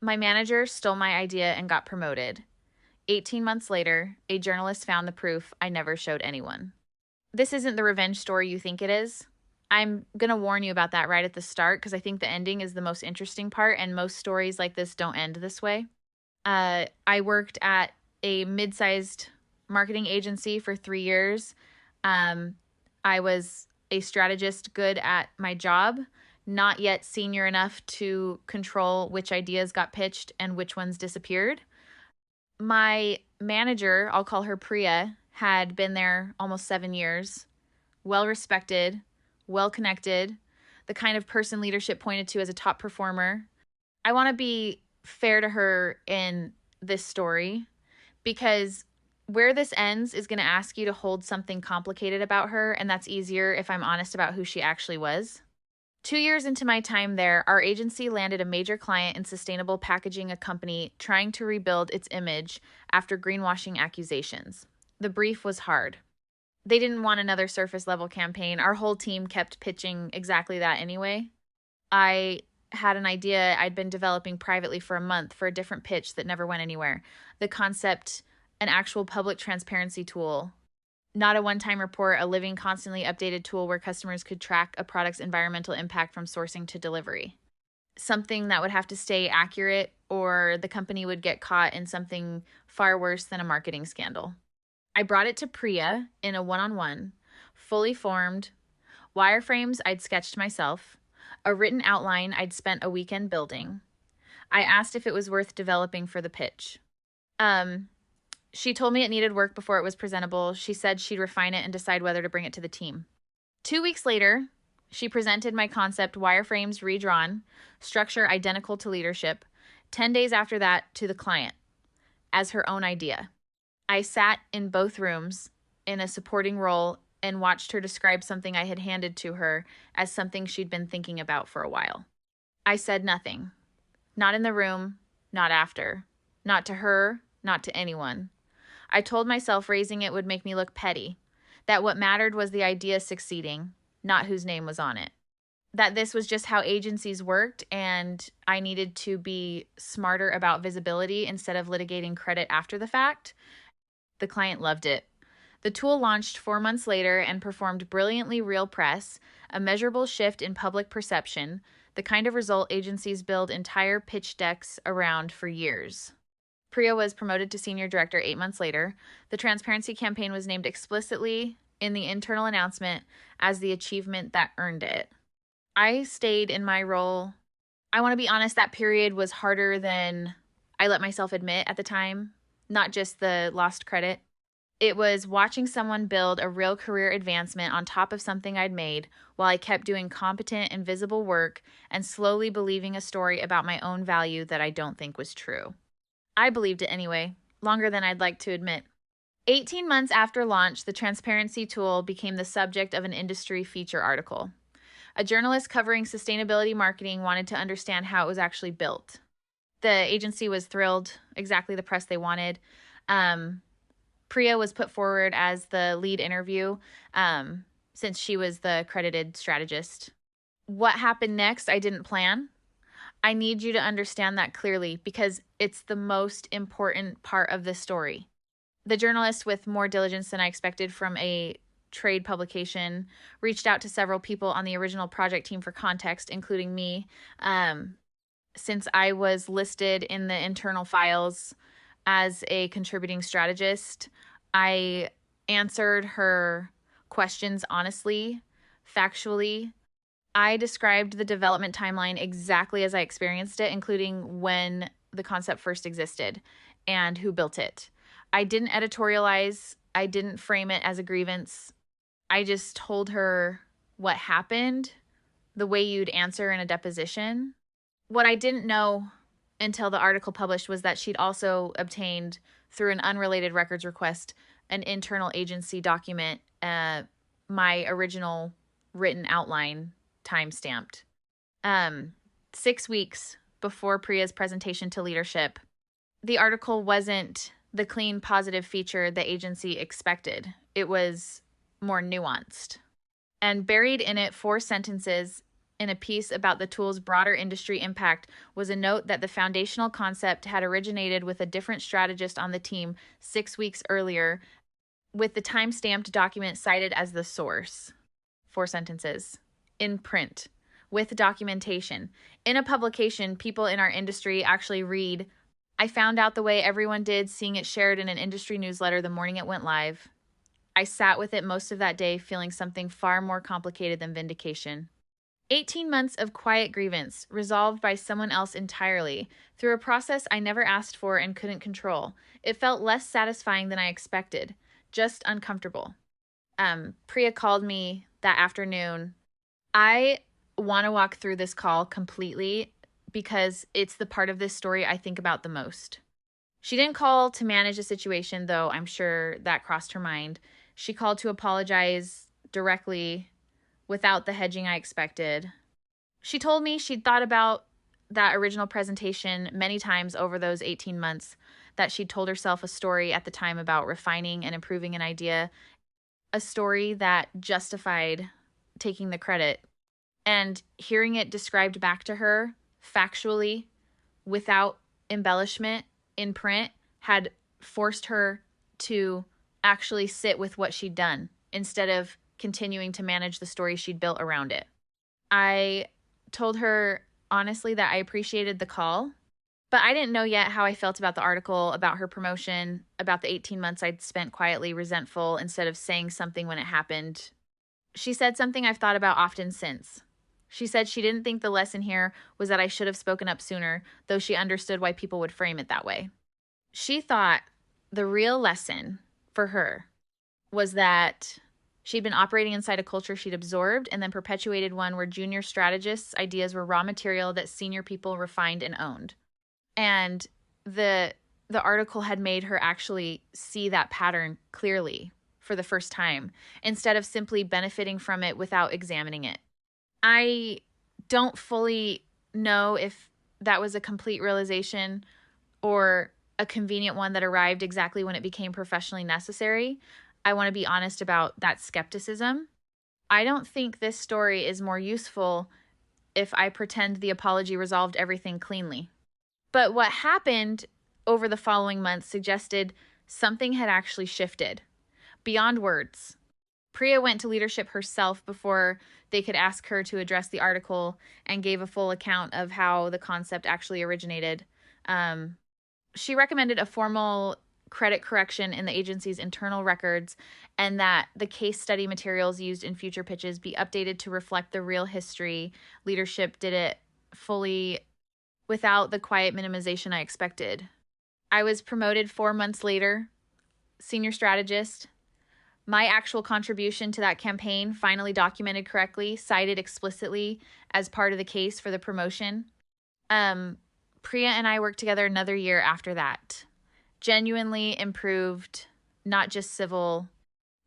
My manager stole my idea and got promoted. 18 months later, a journalist found the proof I never showed anyone. This isn't the revenge story you think it is. I'm going to warn you about that right at the start because I think the ending is the most interesting part, and most stories like this don't end this way. I worked at a mid sized marketing agency for 3 years. Um, I was a strategist good at my job, not yet senior enough to control which ideas got pitched and which ones disappeared. My manager, I'll call her Priya, had been there almost 7 years, well respected, well connected, the kind of person leadership pointed to as a top performer. I want to be fair to her in this story because where this ends is going to ask you to hold something complicated about her, and that's easier if I'm honest about who she actually was. 2 years into my time there, our agency landed a major client in sustainable packaging, a company trying to rebuild its image after greenwashing accusations. The brief was hard. They didn't want another surface level campaign. Our whole team kept pitching exactly that anyway. I had an idea I'd been developing privately for a month for a different pitch that never went anywhere. The concept, an actual public transparency tool, not a one time report, a living, constantly updated tool where customers could track a product's environmental impact from sourcing to delivery. Something that would have to stay accurate, or the company would get caught in something far worse than a marketing scandal. I brought it to Priya in a one on one, fully formed, wireframes I'd sketched myself, a written outline I'd spent a weekend building. I asked if it was worth developing for the pitch. Um, she told me it needed work before it was presentable. She said she'd refine it and decide whether to bring it to the team. 2 weeks later, she presented my concept, wireframes redrawn, structure identical to leadership, 10 days after that to the client as her own idea. I sat in both rooms in a supporting role and watched her describe something I had handed to her as something she'd been thinking about for a while. I said nothing. Not in the room, not after. Not to her, not to anyone. I told myself raising it would make me look petty, that what mattered was the idea succeeding, not whose name was on it. That this was just how agencies worked, and I needed to be smarter about visibility instead of litigating credit after the fact. The client loved it. The tool launched 4 months later and performed brilliantly real press, a measurable shift in public perception, the kind of result agencies build entire pitch decks around for years. Priya was promoted to senior director 8 months later. The transparency campaign was named explicitly in the internal announcement as the achievement that earned it. I stayed in my role. I want to be honest, that period was harder than I let myself admit at the time, not just the lost credit. It was watching someone build a real career advancement on top of something I'd made while I kept doing competent and visible work and slowly believing a story about my own value that I don't think was true. I believed it anyway, longer than I'd like to admit. 18 months after launch, the transparency tool became the subject of an industry feature article. A journalist covering sustainability marketing wanted to understand how it was actually built. The agency was thrilled, exactly the press they wanted. Priya was put forward as the lead interview since she was the credited strategist. What happened next, I didn't plan. I need you to understand that clearly because it's the most important part of this story. The journalist, with more diligence than I expected from a trade publication, reached out to several people on the original project team for context, including me, since I was listed in the internal files as a contributing strategist. I answered her questions honestly, factually. I described the development timeline exactly as I experienced it, including when the concept first existed and who built it. I didn't editorialize. I didn't frame it as a grievance. I just told her what happened, the way you'd answer in a deposition. What I didn't know until the article published was that she'd also obtained, through an unrelated records request, an internal agency document, my original written outline time-stamped. 6 weeks before Priya's presentation to leadership, the article wasn't the clean, positive feature the agency expected. It was more nuanced. And buried in it, 4 sentences in a piece about the tool's broader industry impact was a note that the foundational concept had originated with a different strategist on the team 6 weeks earlier, with the time-stamped document cited as the source. 4 sentences. In print, with documentation. In a publication, people in our industry actually read, I found out the way everyone did, seeing it shared in an industry newsletter the morning it went live. I sat with it most of that day, feeling something far more complicated than vindication. 18 months of quiet grievance, resolved by someone else entirely, through a process I never asked for and couldn't control. It felt less satisfying than I expected, just uncomfortable. Priya called me that afternoon. I want to walk through this call completely because it's the part of this story I think about the most. She didn't call to manage the situation, though I'm sure that crossed her mind. She called to apologize directly without the hedging I expected. She told me she'd thought about that original presentation many times over those 18 months, that she'd told herself a story at the time about refining and improving an idea, a story that justified taking the credit. And hearing it described back to her factually, without embellishment, in print, had forced her to actually sit with what she'd done instead of continuing to manage the story she'd built around it. I told her honestly that I appreciated the call, but I didn't know yet how I felt about the article, about her promotion, about the 18 months I'd spent quietly resentful instead of saying something when it happened. She said something I've thought about often since. She said she didn't think the lesson here was that I should have spoken up sooner, though she understood why people would frame it that way. She thought the real lesson for her was that she'd been operating inside a culture she'd absorbed and then perpetuated one where junior strategists' ideas were raw material that senior people refined and owned. And the article had made her actually see that pattern clearly for the first time, instead of simply benefiting from it without examining it. I don't fully know if that was a complete realization or a convenient one that arrived exactly when it became professionally necessary. I want to be honest about that skepticism. I don't think this story is more useful if I pretend the apology resolved everything cleanly. But what happened over the following months suggested something had actually shifted beyond words. Priya went to leadership herself before they could ask her to address the article, and gave a full account of how the concept actually originated. She recommended a formal credit correction in the agency's internal records, and that the case study materials used in future pitches be updated to reflect the real history. Leadership did it fully without the quiet minimization I expected. I was promoted 4 months later, senior strategist. My actual contribution to that campaign, finally documented correctly, cited explicitly as part of the case for the promotion. Priya and I worked together another year after that. Genuinely improved, not just civil.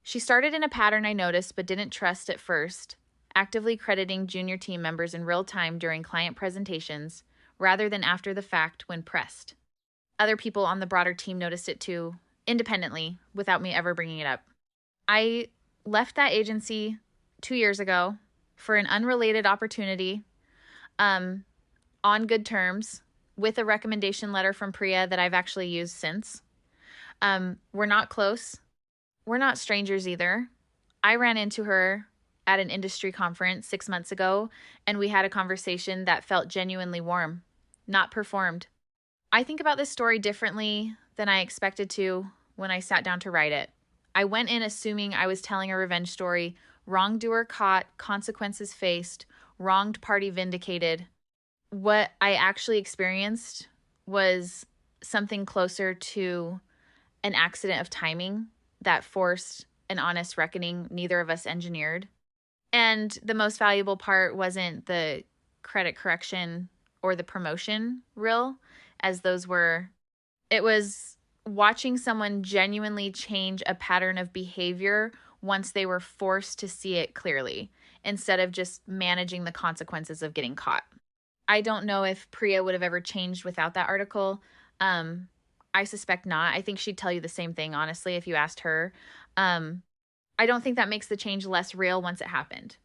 She started in a pattern I noticed but didn't trust at first, actively crediting junior team members in real time during client presentations, rather than after the fact when pressed. Other people on the broader team noticed it too, independently, without me ever bringing it up. I left that agency 2 years ago for an unrelated opportunity, on good terms, with a recommendation letter from Priya that I've actually used since. We're not close. We're not strangers either. I ran into her at an industry conference 6 months ago, and we had a conversation that felt genuinely warm, not performed. I think about this story differently than I expected to when I sat down to write it. I went in assuming I was telling a revenge story, wrongdoer caught, consequences faced, wronged party vindicated. What I actually experienced was something closer to an accident of timing that forced an honest reckoning neither of us engineered. And the most valuable part wasn't the credit correction or the promotion reel, as those were. It was watching someone genuinely change a pattern of behavior once they were forced to see it clearly, instead of just managing the consequences of getting caught. I don't know if Priya would have ever changed without that article. I suspect not. I think she'd tell you the same thing, honestly, if you asked her. I don't think that makes the change less real once it happened.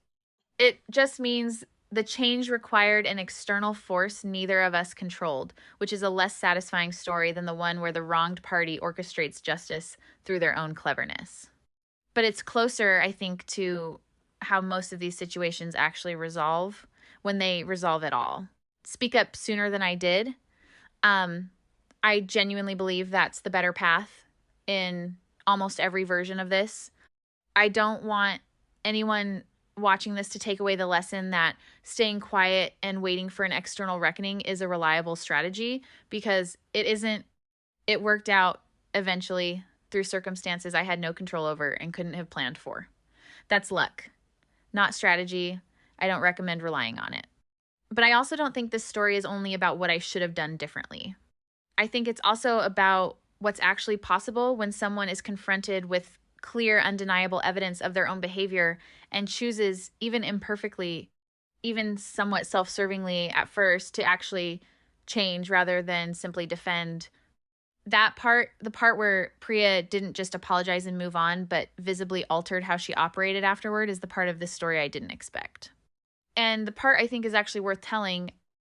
It just means The change required an external force neither of us controlled, which is a less satisfying story than the one where the wronged party orchestrates justice through their own cleverness. But it's closer, I think, to how most of these situations actually resolve when they resolve at all. Speak up sooner than I did. I genuinely believe that's the better path in almost every version of this. I don't want anyone watching this to take away the lesson that staying quiet and waiting for an external reckoning is a reliable strategy, because it isn't. It worked out eventually through circumstances I had no control over and couldn't have planned for. That's luck, not strategy. I don't recommend relying on it. But I also don't think this story is only about what I should have done differently. I think it's also about what's actually possible when someone is confronted with clear, undeniable evidence of their own behavior and chooses, even imperfectly, even somewhat self servingly at first, to actually change rather than simply defend. That part, the part where Priya didn't just apologize and move on, but visibly altered how she operated afterward, is the part of this story I didn't expect. And the part I think is actually worth telling